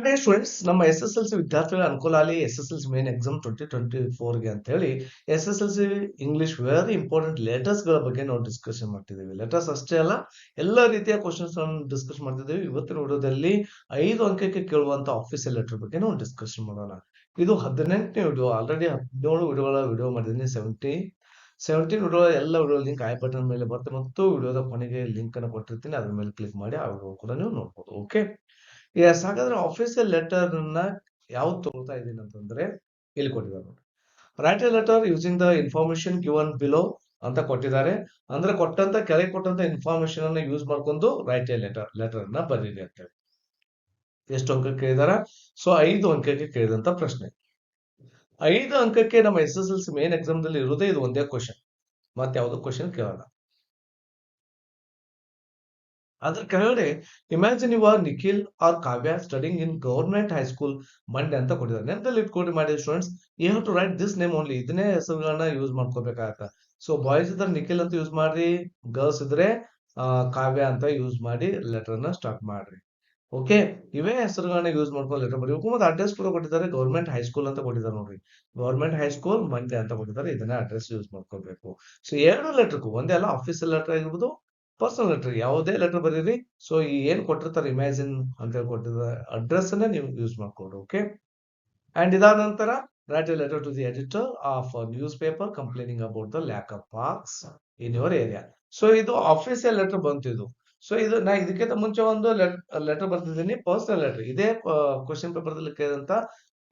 ಹಾಗೆ ಸ್ಟೂಡೆಂಟ್ಸ್ ನಮ್ಮ SSLC ವಿದ್ಯಾರ್ಥಿಗಳ ಅನುಕೂಲ ಆಗಲಿ SSLC ಮೇನ್ ಎಕ್ಸಾಮ್ 2024 ಗೆ ಅಂತ ಹೇಳಿ SSLC English very important letters ಗಳ ಬಗ್ಗೆ ನಾವು ಡಿಸ್ಕಷನ್ ಮಾಡ್ತಿದ್ದೀವಿ. ಲೆಟರ್ಸ್ ಅಷ್ಟೇ ಅಲ್ಲ, ಎಲ್ಲ ರೀತಿಯ ಕ್ವಶನ್ಸ್ ಡಿಸ್ಕಸ್ ಮಾಡ್ತಿದ್ದೀವಿ. ಇವತ್ತಿನ ವಿಡಿಯೋದಲ್ಲಿ 5 ಅಂಕಕ್ಕೆ ಕೇಳುವಂತ ಆಫೀಸಿಯಲ್ ಲೆಟರ್ ಬಗ್ಗೆ ನಾವು ಡಿಸ್ಕಷನ್ ಮಾಡೋಣ. ಇದು 18ನೇ ವಿಡಿಯೋ. ಆಲ್ರೆಡಿ 17 ವಿಡಿಯೋ ಮಾಡಿದ್ದೀನಿ. 17 ವಿಡಿಯೋ ಎಲ್ಲ ವಿಡಿಯೋ ಲಿಂಕ್ ಐ ಬಟನ್ ಮೇಲೆ ಬರುತ್ತೆ ಮತ್ತು ವಿಡಿಯೋದ ಕೊನೆಗೆ ಲಿಂಕ್ ಅನ್ನು ಕೊಟ್ಟಿರ್ತೀನಿ. ಅದ್ರ ಮೇಲೆ ಕ್ಲಿಕ್ ಮಾಡಿ ಆ ವಿಡಿಯೋ ಕೂಡ ನೀವು ನೋಡ್ಬೋದು. Okay, yes. ಹಾಗಾದ್ರೆ ಆಫೀಸಿಯಲ್ ಲೆಟರ್ ಅನ್ನ ಯಾವ್ದು ತಗೋತಾ ಇದೀನಿ ಅಂತಂದ್ರೆ ಇಲ್ಲಿ ಕೊಟ್ಟಿದ್ದಾರೆ ನೋಡಿ. Write a letter using the information given below ಅಂತ ಕೊಟ್ಟಿದ್ದಾರೆ. ಅಂದ್ರೆ ಕೆಳಗೆ ಕೊಟ್ಟಂತ ಇನ್ಫಾರ್ಮೇಶನ್ ಅನ್ನ ಯೂಸ್ ಮಾಡ್ಕೊಂಡು ರೈಟ್ ಎ ಲೆಟರ್ ಅನ್ನ ಬರೀರಿ ಅಂತ ಹೇಳಿ. ಎಷ್ಟು ಅಂಕ ಕೇಳಿದಾರ? ಸೊ 5 ಅಂಕಕ್ಕೆ ಕೇಳಿದಂತ ಪ್ರಶ್ನೆ. 5 ಅಂಕಕ್ಕೆ ನಮ್ಮ SSLC ಮೇನ್ ಎಕ್ಸಾಮ್ ದಲ್ಲಿ ಇರುವುದೇ ಇದು ಒಂದೇ ಕ್ವಶನ್, ಮತ್ತೆ ಯಾವ್ದು ಕ್ವಶನ್ ಕೇಳಲ್ಲ. ಅದ್ರ ಕೆಳಗಡೆ imagine you are Nikhil or Kavya studying in government high school Mandya ಅಂತ ಕೊಟ್ಟಿದ್ದಾರೆ. ನೆನಪಲ್ಲಿ ಇಟ್ಕೊಂಡು ಮಾಡಿ students, you have to write this name only. ಇದನ್ನೇ ಹೆಸರುಗಳನ್ನ ಯೂಸ್ ಮಾಡ್ಕೋಬೇಕಾಗತ್ತ. ಸೊ ಬಾಯ್ಸ್ ಇದ್ರೆ ನಿಖಿಲ್ ಅಂತ ಯೂಸ್ ಮಾಡ್ರಿ, ಗರ್ಲ್ಸ್ ಇದ್ರೆ ಕಾವ್ಯ ಅಂತ ಯೂಸ್ ಮಾಡಿ ಲೆಟರ್ ನ ಸ್ಟಾರ್ಟ್ ಮಾಡ್ರಿ. ಓಕೆ, ಇವೇ ಹೆಸರುಗಳನ್ನ ಯೂಸ್ ಮಾಡ್ಕೊಂಡು ಲೆಟರ್ ಬರೀಬೇಕು. ಮತ್ತೆ ಅಡ್ರೆಸ್ ಕೂಡ ಕೊಟ್ಟಿದ್ದಾರೆ, ಗವರ್ಮೆಂಟ್ ಹೈಸ್ಕೂಲ್ ಅಂತ ಕೊಟ್ಟಿದ್ದಾರೆ ನೋಡ್ರಿ. ಗವರ್ಮೆಂಟ್ ಹೈಸ್ಕೂಲ್ ಮಂಡ್ಯ ಅಂತ ಕೊಟ್ಟಿದ್ದಾರೆ. ಇದನ್ನ ಅಡ್ರೆಸ್ ಯೂಸ್ ಮಾಡ್ಕೋಬೇಕು. ಸೊ 2 ಲೆಟರ್ಗೂ ಒಂದೇ ಅಲ್ಲ, ಆಫೀಸಿಯಲ್ ಲೆಟರ್ ಆಗಿರ್ಬೋದು, ಪರ್ಸನಲ್ ಲೆಟರ್, ಯಾವುದೇ ಲೆಟರ್ ಬರೀರಿ. ಸೊ ಈ ಏನ್ ಕೊಟ್ಟಿರ್ತಾರೆ ಇಮ್ಯಾಜಿನ್ ಅಂತ ಹೇಳಿ ಕೊಟ್ಟಿದ್ದಾರೆ ಅಡ್ರೆಸ್ ಅನ್ನ ನೀವು ಯೂಸ್ ಮಾಡ್ಕೊಡ್ರಿ. ಓಕೆ, ಅಂಡ್ ಇದಾದ ನಂತರ write a letter to the editor of newspaper complaining about the lack of parks in your area. So ಇದು ಆಫೀಸಿಯಲ್ ಲೆಟರ್ ಬಂತು ಇದು. ಸೊ ಇದು ನಾ ಇದಕ್ಕಿಂತ ಮುಂಚೆ ಒಂದು ಲೆಟರ್ ಬರ್ತಿದ್ದೀನಿ, ಪರ್ಸನಲ್ ಲೆಟರ್. ಇದೇ ಕ್ವಶನ್ ಪೇಪರ್ ದಲ್ಲಿ ಕೇಳಿದಂತ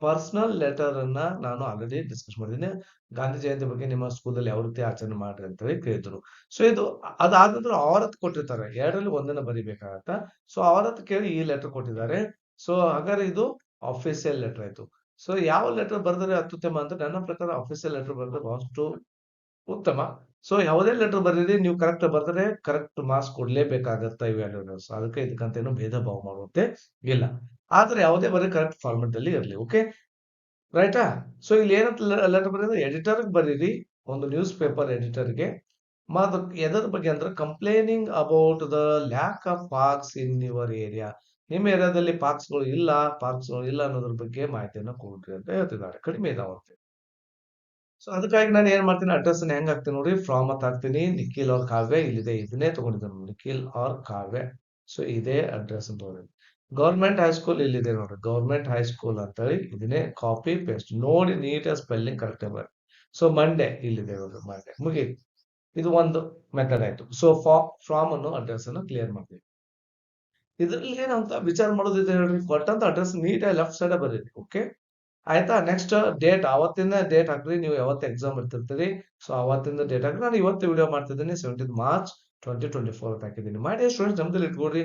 ಪರ್ಸನಲ್ ಲೆಟರ್ ಅನ್ನ ನಾನು ಆಲ್ರೆಡಿ ಡಿಸ್ಕಸ್ ಮಾಡಿದ್ದೀನಿ. ಗಾಂಧಿ ಜಯಂತಿ ಬಗ್ಗೆ ನಿಮ್ಮ ಸ್ಕೂಲಲ್ಲಿ ಯಾವ ರೀತಿ ಆಚರಣೆ ಮಾಡ್ರಿ ಅಂತ ಹೇಳಿ ಕೇಳಿದ್ರು. ಸೊ ಇದು ಅದಾದ ನಂತರ ಅವರತ್ ಕೊಟ್ಟಿರ್ತಾರೆ, 2ರಲ್ಲಿ ಒಂದನ್ನ ಬರಿಬೇಕಾಗತ್ತ. ಸೊ ಅವರತ್ ಕೇಳಿ ಈ ಲೆಟರ್ ಕೊಟ್ಟಿದ್ದಾರೆ. ಸೊ ಹಾಗಾದ್ರೆ ಇದು ಆಫೀಸಿಯಲ್ ಲೆಟರ್ ಆಯ್ತು. ಸೊ ಯಾವ ಲೆಟರ್ ಬರೆದ್ರೆ ಅತ್ಯುತ್ತಮ ಅಂತ ನನ್ನ ಪ್ರಕಾರ ಆಫೀಸಿಯಲ್ ಲೆಟರ್ ಬರೆದ್ರೆ ಬಹಳಷ್ಟು ಉತ್ತಮ. ಸೊ ಯಾವುದೇ ಲೆಟರ್ ಬರೀರಿ, ನೀವು ಕರೆಕ್ಟ್ ಬರೆದ್ರೆ ಕರೆಕ್ಟ್ ಮಾರ್ಕ್ಸ್ ಕೊಡ್ಲೇಬೇಕಾಗತ್ತ ಇವ್ಯಾಲ್ಯೂಸ್. ಅದಕ್ಕೆ ಇದಕ್ಕಂತ ಏನು ಭೇದ ಭಾವ ಮಾಡುವಂತೆ ಇಲ್ಲ. ಆದ್ರೆ ಯಾವುದೇ ಬರೀ ಕರೆಕ್ಟ್ ಫಾರ್ಮೆಟ್ ಅಲ್ಲಿ ಇರಲಿ. ಓಕೆ, ರೈಟಾ? ಸೊ ಇಲ್ಲಿ ಏನಂತ ಲೆಟರ್ ಬರೀರಿ, ಎಡಿಟರ್ ಬರೀರಿ, ಒಂದು ನ್ಯೂಸ್ ಪೇಪರ್ ಎಡಿಟರ್ಗೆ. ಎದರ ಬಗ್ಗೆ ಅಂದ್ರೆ complaining about the lack of parks in your area. ನಿಮ್ಮ ಏರಿಯಾದಲ್ಲಿ ಪಾರ್ಕ್ಸ್ಗಳು ಇಲ್ಲ ಅನ್ನೋದ್ರ ಬಗ್ಗೆ ಮಾಹಿತಿಯನ್ನ ಕೊಡ್ರಿ ಅಂತ ಹೇಳ್ತಿದ್ದಾರೆ. ಕಡಿಮೆ ಇದಾವಂತೆ. ಸೊ ಅದಕ್ಕಾಗಿ ನಾನು ಏನ್ ಮಾಡ್ತೀನಿ, ಅಡ್ರೆಸ್ ಹೆಂಗ್ ಹಾಕ್ತೀನಿ ನೋಡಿ, ಫ್ರಾಮ್ ಅಂತ ಹಾಕ್ತೀನಿ. ನಿಖಿಲ್ ಅವ್ರ ಕಾವ್ಯ ಇಲ್ಲಿದೆ, ಇದನ್ನೇ ತಗೊಂಡಿದ್ದೀನಿ, ನಿಖಿಲ್ ಅವ್ರ ಕಾವ್ಯ. ಸೊ ಇದೇ ಅಡ್ರೆಸ್ ಅಂತ ತಗೊಂಡಿದ್ದೀನಿ. ಗವರ್ಮೆಂಟ್ ಹೈಸ್ಕೂಲ್ ಇಲ್ಲಿದೆ ನೋಡ್ರಿ, ಗವರ್ಮೆಂಟ್ ಹೈಸ್ಕೂಲ್ ಅಂತ ಹೇಳಿ ಇದನ್ನೇ ಕಾಪಿ ಪೇಸ್ಟ್ ನೋಡಿ, ನೀಟಾಗಿ ಸ್ಪೆಲ್ಲಿಂಗ್ ಕರೆಕ್ಟ್ ಮಾಡಿ. ಸೊ ಮಂಡ್ಯ ಇಲ್ಲಿದೆ ನೋಡ್ರಿ, ಮಂಡ್ಯ. ಮುಗೀತು. ಇದು ಒಂದು ಮೆಥಡ್ ಆಯ್ತು. ಸೊ ಫ್ರಾಮ್ ಅನ್ನೋ ಅಡ್ರೆಸ್ ಅನ್ನು ಕ್ಲಿಯರ್ ಮಾಡ್ತೀವಿ. ಇದ್ರಲ್ಲಿ ಏನಂತ ವಿಚಾರ ಮಾಡೋದಿದೆ ಹೇಳ್ರಿ, ಕೊಟ್ಟಂತ ಅಡ್ರೆಸ್ ನೀಟಾಗಿ ಲೆಫ್ಟ್ ಸೈಡ್ ಬರೀರಿ. ಓಕೆ, ಆಯ್ತಾ? ನೆಕ್ಸ್ಟ್ ಡೇಟ್, ಅವತ್ತಿನ ಡೇಟ್ ಹಾಕ್ರಿ. ನೀವು ಯಾವತ್ತು ಎಕ್ಸಾಮ್ ಇರ್ತಿರ್ತೀರಿ, ಸೊ ಅವತ್ತಿನ ಡೇಟ್ ಹಾಕ್ರಿ. ನಾನು ಇವತ್ತು ವಿಡಿಯೋ ಮಾಡ್ತಿದ್ದೀನಿ, 17 ಮಾರ್ಚ್ 2024 ಅಂತ ಹಾಕಿದ್ದೀನಿ. ಮಾಡಿ ಸ್ಟೂಡೆಂಟ್ಸ್ ನಮ್ದಲ್ಲಿ ಇಟ್ಕೊಡ್ರಿ,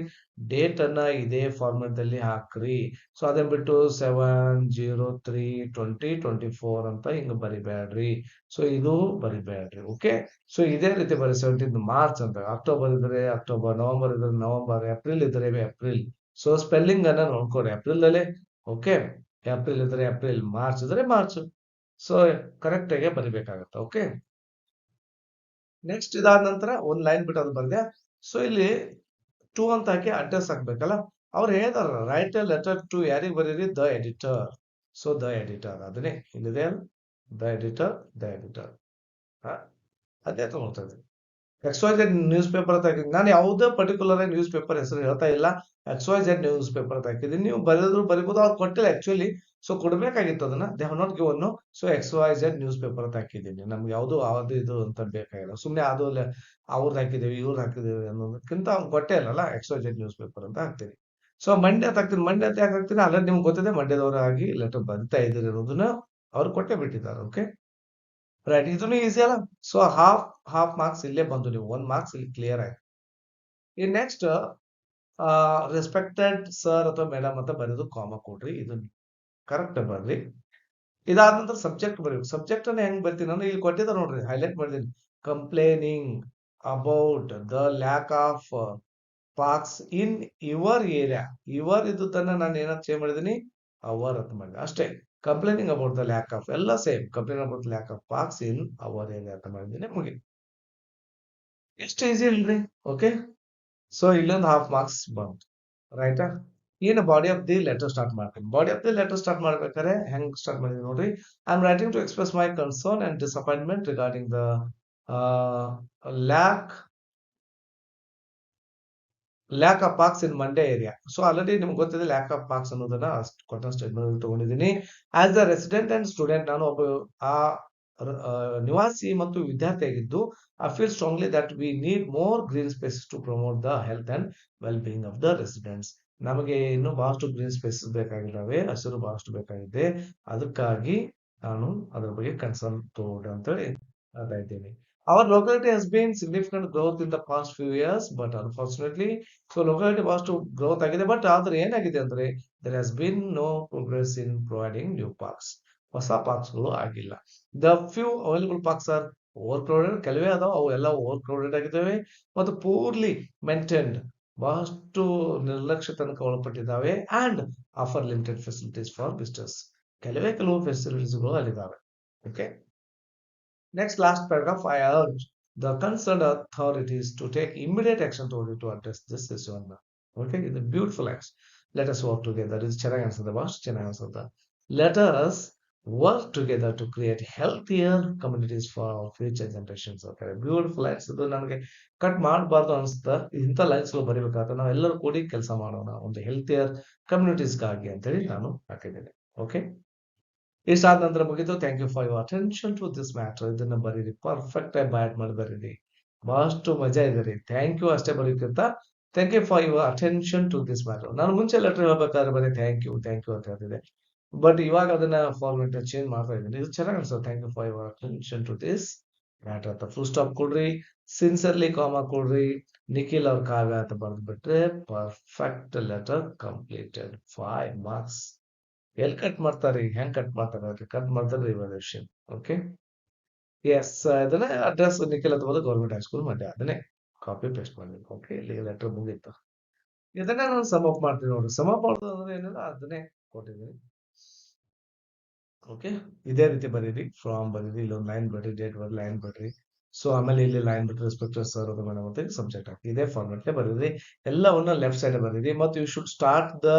ಡೇಟ್ ಅನ್ನ ಇದೇ ಫಾರ್ಮೆಟ್ ದಲ್ಲಿ ಹಾಕ್ರಿ. ಸೊ ಅದನ್ನ ಬಿಟ್ಟು 7/03/2024 ಅಂತ ಹಿಂಗ ಬರಿಬೇಡ್ರಿ. ಸೊ ಇದು ಬರಿಬೇಡ್ರಿ. ಓಕೆ, ಸೊ ಇದೇ ರೀತಿ ಬರಿ, 17 ಮಾರ್ಚ್ ಅಂತ. ಅಕ್ಟೋಬರ್ ಇದ್ರೆ ಅಕ್ಟೋಬರ್, ನವೆಂಬರ್ ಇದ್ರೆ ನವೆಂಬರ್, ಏಪ್ರಿಲ್ ಇದ್ರೆ ಏಪ್ರಿಲ್. ಸೊ ಸ್ಪೆಲ್ಲಿಂಗ್ ಅನ್ನ ನೋಡ್ಕೊಡಿ ಏಪ್ರಿಲ್ ಅಲ್ಲೇ. ಓಕೆ, ಏಪ್ರಿಲ್ ಇದ್ರೆ ಏಪ್ರಿಲ್, ಮಾರ್ಚ್ ಇದ್ರೆ ಮಾರ್ಚ್. ಸೊ ಕರೆಕ್ಟ್ ಆಗಿ ಬರಿಬೇಕಾಗತ್ತೆ. ಓಕೆ, ನೆಕ್ಸ್ಟ್ ಇದಾದ ನಂತರ ಒಂದ್ ಲೈನ್ ಬಿಟ್ಟು ಅದು ಬರ್ದೆ. ಸೊ ಇಲ್ಲಿ 2 ಅಂತ ಹಾಕಿ ಅಡ್ರೆಸ್ ಹಾಕ್ಬೇಕಲ್ಲ. ಅವ್ರು ಹೇಳ್ತಾರ, ರೈಟ್ ಎ ಲೆಟರ್ ಟು ಯಾರಿಗೆ ಬರೀರಿ, the editor. So the editor ಅದನ್ನೇ ಇಲ್ಲಿದೆ, ದ ಎಡಿಟರ್ ಅದೇ ತಗೊಳ್ತಾ ಇದ್ದೀನಿ. XYZ ನ್ಯೂಸ್ ಪೇಪರ್ ಅಂತ ಹಾಕಿದ್ದೀನಿ. ನಾನು ಯಾವುದೇ ಪರ್ಟಿಕ್ಯುಲರ್ ನ್ಯೂಸ್ ಪೇಪರ್ ಹೆಸರು ಹೇಳ್ತಾ ಇಲ್ಲ, XYZ ನ್ಯೂಸ್ ಪೇಪರ್ ಅಂತ ಹಾಕಿದ್ದೀನಿ. ನೀವು ಬರೆದ್ರು ಬರಿಬಹುದು, ಅವ್ರು ಕೊಟ್ಟಿಲ್ಲ ಆಕ್ಚುಲಿ. ಸೊ ಕೊಡ್ಬೇಕಾಗಿತ್ತು ಅದನ್ನ, they have not given. So XYZ news paper ಅಂತ ಹಾಕಿದ್ದೀನಿ. ನಮ್ಗೆ ಯಾವ್ದು ಅದು ಇದು ಅಂತ ಬೇಕಾಗಿಲ್ಲ. ಸುಮ್ನೆ ಅದು ಅವ್ರದ್ದು ಹಾಕಿದೇವಿ ಇವ್ರದ್ದು ಹಾಕಿದೇವಿ ಅನ್ನೋದಕ್ಕಿಂತ ಅವ್ನು ಕೊಟ್ಟೇ ಇಲ್ಲಲ್ಲ, XYZ ನ್ಯೂಸ್ ಪೇಪರ್ ಅಂತ ಹಾಕ್ತೀನಿ. ಸೊ ಮಂಡ್ಯ ಅಂತ ಹಾಕ್ತೀನಿ. ಮಂಡ್ಯ ಅಂತ ಯಾಕೆ ಹಾಕ್ತೀನಿ, ಆಲ್ರೆಡಿ ನಿಮ್ಗೆ ಗೊತ್ತಿದೆ, ಮಂಡ್ಯದವರಾಗಿ ಲೆಟರ್ ಬರಿತಾ ಇದ್ದೀರಿ ಅನ್ನೋದನ್ನ ಅವ್ರು ಕೊಟ್ಟೆ ಬಿಟ್ಟಿದ್ದಾರೆ. ಓಕೆ, ರೈಟ್, ಇದನ್ನು ಈಸಿ ಅಲ್ಲ. ಸೊ ಹಾಫ್ ಮಾರ್ಕ್ಸ್ ಇಲ್ಲೇ ಬಂದು, ನೀವು 1 ಮಾರ್ಕ್ಸ್ ಇಲ್ಲಿ ಕ್ಲಿಯರ್ ಆಯ್ತು. ಈ ನೆಕ್ಸ್ಟ್ ರೆಸ್ಪೆಕ್ಟೆಡ್ ಸರ್ ಅಥವಾ ಮೇಡಮ್ ಅಂತ ಬರೆದು ಕಾಮ ಕೊಡ್ರಿ, ಇದು ಕರೆಕ್ಟ್ ಬರ್ರಿ. ಇದಾದ ನಂತರ ಸಬ್ಜೆಕ್ಟ್ ಬರೀಬೇಕು. ಸಬ್ಜೆಕ್ಟ್ ಅನ್ನ ಹೆಂಗ್ ಬರ್ತೀನಿ ಅಂದ್ರೆ ಇಲ್ಲಿ ಕೊಟ್ಟಿದ್ದಾರೆ ನೋಡ್ರಿ, ಹೈಲೈಟ್ ಮಾಡಿದೀನಿ. Complaining about the lack of parks in your area. Your ಇದ್ದನ್ನ ನಾನು ಏನಂತ ಚೇಂಜ್ ಮಾಡಿದೀನಿ, ಅವರ್ ಅಂತ ಮಾಡಿದೆ ಅಷ್ಟೇ. Complaining about the lack of ಎಲ್ಲ same, complain about lack of parks in our area ಅಂತ ಮಾಡಿದ್ದೀನಿ. ಮುಗಿತು. ಎಷ್ಟು ಈಸಿ ಇಲ್ರಿ. ಓಕೆ, ಸೊ ಇಲ್ಲೊಂದು ಹಾಫ್ ಮಾರ್ಕ್ಸ್ ಬಂತು, ರೈಟಾ? ಏನು body of the letter start ಮಾಡ್ತೀನಿ. Body of the letter start ಮಾಡ್ಬೇಕಾದ್ರೆ ಹೆಂಗ್ ಸ್ಟಾರ್ಟ್ ಮಾಡಿದೀನಿ ನೋಡ್ರಿ. I am writing to express my concern and disappointment regarding the lack lack of parks in Mandya area. So already ನಿಮ್ಗೆ ಗೊತ್ತಿದೆ ಲ್ಯಾಕ್ ಆಫ್ ಪಾರ್ಕ್ಸ್ ಅನ್ನೋದನ್ನ ಕಾಟನ್ statement ತಗೊಂಡಿದ್ದೀನಿ. As a resident and student ನಾನು ಒಬ್ಬ ಆ ನಿವಾಸಿ ಮತ್ತು ವಿದ್ಯಾರ್ಥಿಯಾಗಿದ್ದು I feel strongly that we need more green spaces to promote the health and well being of the residents. ನಮಗೆ ಇನ್ನು ಬಹಳಷ್ಟು ಗ್ರೀನ್ ಸ್ಪೇಸಸ್ ಬೇಕಾಗಿದ್ದಾವೆ, ಹಸಿರು ಬಹಳಷ್ಟು ಬೇಕಾಗಿದೆ. ಅದಕ್ಕಾಗಿ ನಾನು ಅದರ ಬಗ್ಗೆ ಕನ್ಸರ್ನ್ ತಗೊಂಡೆ ಅಂತೇಳಿ ಹೇಳ್ತಾ ಇದ್ದೀನಿ. Our locality has been significant growth in the past few years, but unfortunately, so locality ಬಹಳಷ್ಟು growth ಆಗಿದೆ. ಬಟ್ ಆದ್ರೆ ಏನಾಗಿದೆ ಅಂದ್ರೆ there has been no progress in providing new parks. ಹೊಸ ಪಾರ್ಕ್ಸ್ಗಳು ಆಗಿಲ್ಲ. The few available parks are overcrowded. ಕೆಲವೇ ಅದಾವ, ಅವು ಎಲ್ಲ overcrowded ಆಗಿದ್ದಾವೆ ಮತ್ತು poorly maintained. ಬಹಳಷ್ಟು ನಿರ್ಲಕ್ಷ್ಯ ತನಕ ಒಳಪಟ್ಟಿದ್ದಾವೆ and offer limited facilities for visitors. ಕೆಲವು ಫೆಸಿಲಿಟೀಸ್ಗಳು ಅಲ್ಲಿದ್ದಾವೆ. Okay. Next, last paragraph, I urge the concerned authorities to take immediate action to address this issue. Okay, the beautiful lines. Let us work together. This ಚೆನ್ನಾಗಿ ಅನ್ಸುತ್ತೆ, ಬಹಳ ಚೆನ್ನಾಗಿ ಅನ್ಸುತ್ತೆ. Let us work together to create healthier communities for our future generations. Okay, beautiful lines. ಇದು ನನಗೆ cut ಮಾಡಬಾರ್ದು ಅನ್ಸುತ್ತೆ. ಇಂಥ ಲೈನ್ಸ್ ಬರೀಬೇಕಾದ್ರೆ ನಾವು ಎಲ್ಲರೂ ಕೂಡಿ ಕೆಲಸ ಮಾಡೋಣ ಒಂದು ಹೆಲ್ತಿಯರ್ ಕಮ್ಯುನಿಟೀಸ್ಗಾಗಿ ಅಂತೇಳಿ ನಾನು ಹಾಕಿದ್ದೇನೆ. ಓಕೆ. ಇಷ್ಟಾದ ನಂತರ ಮುಗಿತು. Thank you for your attention to this matter. ಇದನ್ನ ಬರೀರಿ, ಪರ್ಫೆಕ್ಟ್ ಆಗಿ ಬ್ಯಾಟ್ ಮಾಡಿ ಬರೀರಿ. ಬಹಳಷ್ಟು ಮಜಾ ಇದೆ ರೀ. ಥ್ಯಾಂಕ್ ಯು ಅಷ್ಟೇ ಬರೀಕ್ಕಿಂತ thank you for your attention to this matter. ನಾನು ಮುಂಚೆ ಲೆಟರ್ ಹೇಳ್ಬೇಕಾದ್ರೆ ಬರೀ ಥ್ಯಾಂಕ್ ಯು ಅಂತ ಹೇಳ್ತಿದ್ದೆ. ಬಟ್ ಇವಾಗ ಅದನ್ನ ಫಾರ್ಮೆಟ್ ಚೇಂಜ್ ಮಾಡ್ತಾ ಇದ್ದೀನಿ. ಇದು ಚೆನ್ನಾಗಿ ಅನ್ಸುತ್ತೆ. Thank you for your attention to this matter ಅಂತ ಫುಲ್ ಸ್ಟಾಪ್ ಕೊಡ್ರಿ, ಸಿನ್ಸರ್ಲಿ ಕಾಮಾ ಕೊಡ್ರಿ, ನಿಖಿಲ್ ಅವ್ರ ಕಾವ್ಯ ಅಂತ ಬರೆದ್ಬಿಟ್ರೆ ಪರ್ಫೆಕ್ಟ್ ಲೆಟರ್ ಕಂಪ್ಲೀಟೆಡ್. 5 marks. ಎಲ್ಲಿ ಕಟ್ ಮಾಡ್ತಾರೆ, ಹೆಂಗ್ ಕಟ್ ಮಾಡ್ತಾರೆ, ಕಟ್ ಮಾಡ್ತಾರೆ ಇವಾಲ್ಯೂಯೇಷನ್. ಓಕೆ. ಎಸ್, ಇದನ್ನ ಅಡ್ರೆಸ್ ನಿಖಿಲ್ ಅಥವಾ ಗೌರ್ಮೆಂಟ್ ಹೈಸ್ಕೂಲ್ ಮಂಡ್ಯ, ಅದನ್ನೇ ಕಾಪಿ ಪೇಸ್ಟ್ ಮಾಡಬೇಕು. ಓಕೆ, ಇಲ್ಲಿ ಲೆಟರ್ ಮುಗೀತು. ಇದನ್ನ ನಾನು ಸಮ್ ಅಪ್ ಮಾಡ್ತೀನಿ ನೋಡಿ. ಸಮ್ ಅಪ್ ಮಾಡೋದು ಅಂದ್ರೆ ಏನಿಲ್ಲ, ಅದನ್ನೇ ಕೊಟ್ಟಿದ್ದೀನಿ. ಓಕೆ, ಇದೇ ರೀತಿ ಬರೀರಿ. ಫ್ರಾಮ್ ಬರೀರಿ, ಇಲ್ಲೊಂದು ಲೈನ್ ಬಿಡ್ರಿ, ಡೇಟ್ ಬರೀ, ಲೈನ್ ಬಿಡ್ರಿ. ಸೊ ಆಮೇಲೆ ಇಲ್ಲಿ ಲೈನ್ ಬಿಟ್ಟು ರೆಸ್ಪೆಕ್ಟೆಡ್ ಸರ್ ಅದು ಮೇಡಮ್ ಅಂತ ಸಬ್ಜೆಕ್ಟ್ ಹಾಕಿ ಇದೇ ಫಾರ್ಮೆಟ್ಗೆ ಬರೀರಿ. ಎಲ್ಲವನ್ನ ಲೆಫ್ಟ್ ಸೈಡ್ ಬರೀರಿ. ಮತ್ತು you should start the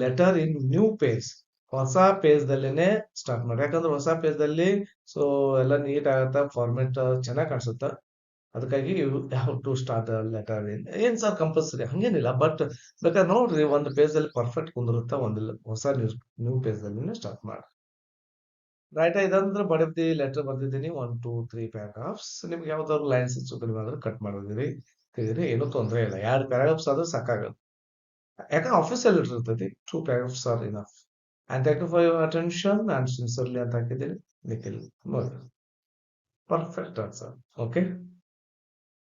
letter in new page. ಹೊಸ ಪೇಜ್ ದಲ್ಲಿನೇ ಸ್ಟಾರ್ಟ್ ಮಾಡಿ. ಯಾಕಂದ್ರೆ ಹೊಸ ಪೇಜ್ ದಲ್ಲಿ ಸೊ ಎಲ್ಲ ನೀಟ್ ಆಗತ್ತ, ಫಾರ್ಮೆಟ್ ಚೆನ್ನಾಗಿ ಕಾಣಿಸುತ್ತ. ಅದಕ್ಕಾಗಿ you have to start letter in. ಏನ್ ಸರ್ ಕಂಪಲ್ಸರಿ ಹಂಗೇನಿಲ್ಲ, ಬಟ್ ಬೇಕಾದ್ರೆ ನೋಡ್ರಿ ಒಂದು ಪೇಜ್ ಅಲ್ಲಿ ಪರ್ಫೆಕ್ಟ್ ಕುಂದಿರುತ್ತಾ, ಒಂದು ಹೊಸ ನ್ಯೂ ಪೇಜ್ ಅಲ್ಲಿ ಸ್ಟಾರ್ಟ್ ಮಾಡಿ. ರೈಟ್, ಇದಂದ್ರೆ ಬಡತಿ ಲೆಟರ್ ಬರ್ದಿದ್ದೀನಿ. 1 2 3 ಪ್ಯಾರಾಗ್ರಾಫ್ಸ್. ನಿಮ್ಗೆ ಯಾವ್ದಾದ್ರು ಲೈನ್ಸ್ ಹೆಚ್ಚು ಕಡಿಮೆ ಆದ್ರೆ ಕಟ್ ಮಾಡಿದಿರಿ, ತಿಳಿದ್ರಿ, ಏನೂ ತೊಂದರೆ ಇಲ್ಲ. 2 ಪ್ಯಾರಾಗ್ರಾಫ್ಸ್ ಆದ್ರೆ ಸಾಕಾಗತ್ತೆ. ಯಾಕಂದ್ರೆ ಆಫೀಸಿಯಲ್ ಲೆಟರ್ ಇರ್ತೈತಿ. 2 paragraphs are enough. And thank you for your attention and sincerely ಅಂತ ಹಾಕಿದ್ದೀನಿ. ನಿಖಿಲ್ ನೋಡಿ, ಪರ್ಫೆಕ್ಟ್ ಆನ್ಸರ್. ಓಕೆ,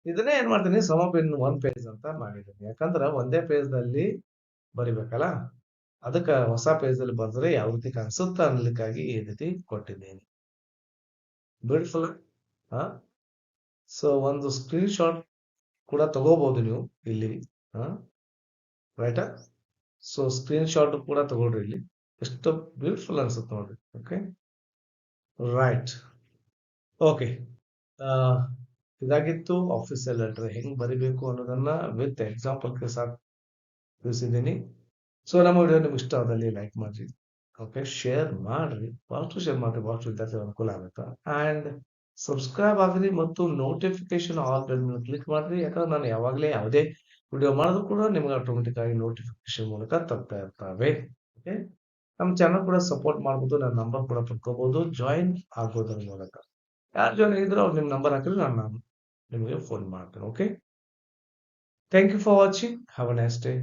ಇದನ್ನೇ ಏನ್ ಮಾಡ್ತೀನಿ, ಸಮ್ ಅಪ್ ಇನ್ 1 ಪೇಜ್ ಅಂತ ಮಾಡಿದ್ದೀನಿ. ಯಾಕಂದ್ರೆ ಒಂದೇ ಪೇಜ್ ನಲ್ಲಿ ಬರಿಬೇಕಲ್ಲ, ಅದಕ್ಕೆ ಹೊಸ ಪೇಜ್ ಅಲ್ಲಿ ಬಂದ್ರೆ ಯಾವ ರೀತಿ ಕಾಣಿಸುತ್ತ ಅನ್ಲಿಕ್ಕಾಗಿ ಈ ರೀತಿ ಕೊಟ್ಟಿದ್ದೀನಿ. ಬ್ಯೂಟಿಫುಲ್. ಹಾ, ಸೊ ಒಂದು ಸ್ಕ್ರೀನ್ ಶಾಟ್ ಕೂಡ ತಗೋಬಹುದು ನೀವು ಇಲ್ಲಿ. ಹಾ, ರೈಟಾ. ಸೊ ಸ್ಕ್ರೀನ್ ಶಾಟ್ ಕೂಡ ತಗೊಳ್ರಿ ಇಲ್ಲಿ. ಎಷ್ಟು ಬ್ಯೂಟಿಫುಲ್ ಅನ್ಸುತ್ತೆ ನೋಡ್ರಿ. Okay, right. ಓಕೆ, ಇದಾಗಿತ್ತು ಆಫೀಸಿಯಲ್ ಲೆಟರ್ ಹೆಂಗ್ ಬರಿಬೇಕು ಅನ್ನೋದನ್ನ ವಿತ್ ಎಕ್ಸಾಂಪಲ್ ಗೆ ಸಾಕು ತಿಳಿಸಿದ್ದೀನಿ. ಸೊ ನಮ್ಮ ವಿಡಿಯೋ ನಿಮ್ಗೆ ಇಷ್ಟ ಆದಲ್ಲಿ ಲೈಕ್ ಮಾಡ್ರಿ. ಓಕೆ, ಶೇರ್ ಮಾಡ್ರಿ, ಬಹಳಷ್ಟು ಶೇರ್ ಮಾಡ್ರಿ, ಬಹಳಷ್ಟು ವಿದ್ಯಾರ್ಥಿಗಳು ಅನುಕೂಲ ಆಗುತ್ತೆ. ಅಂಡ್ ಸಬ್ಸ್ಕ್ರೈಬ್ ಆಗ್ರಿ ಮತ್ತು ನೋಟಿಫಿಕೇಶನ್ ಆಲ್ ಕ್ಲಿಕ್ ಮಾಡ್ರಿ. ಯಾಕಂದ್ರೆ ನಾನು ಯಾವಾಗಲೇ ಯಾವುದೇ ವಿಡಿಯೋ ಮಾಡಿದ್ರು ಕೂಡ ನಿಮ್ಗೆ ಆಟೋಮೆಟಿಕ್ ಆಗಿ ನೋಟಿಫಿಕೇಶನ್ ಮೂಲಕ ತಪ್ತಾ ಇರ್ತವೆ. ಓಕೆ, ನಮ್ಮ ಚಾನಲ್ ಕೂಡ ಸಪೋರ್ಟ್ ಮಾಡ್ಬೋದು. ನನ್ನ ನಂಬರ್ ಕೂಡ ಪಡ್ಕೋಬಹುದು, ಜಾಯಿನ್ ಆಗೋದ್ರ ಮೂಲಕ. ಯಾರು ಜಾಯಿನ್ ಆಗಿದ್ರು ಅವ್ರು ನಿಮ್ ನಂಬರ್ ಹಾಕಿದ್ರೆ ನಾನು ನಿಮಗೆ ಫೋನ್ ಮಾಡ್ತೇನೆ. Okay, thank you for watching. Have a nice day.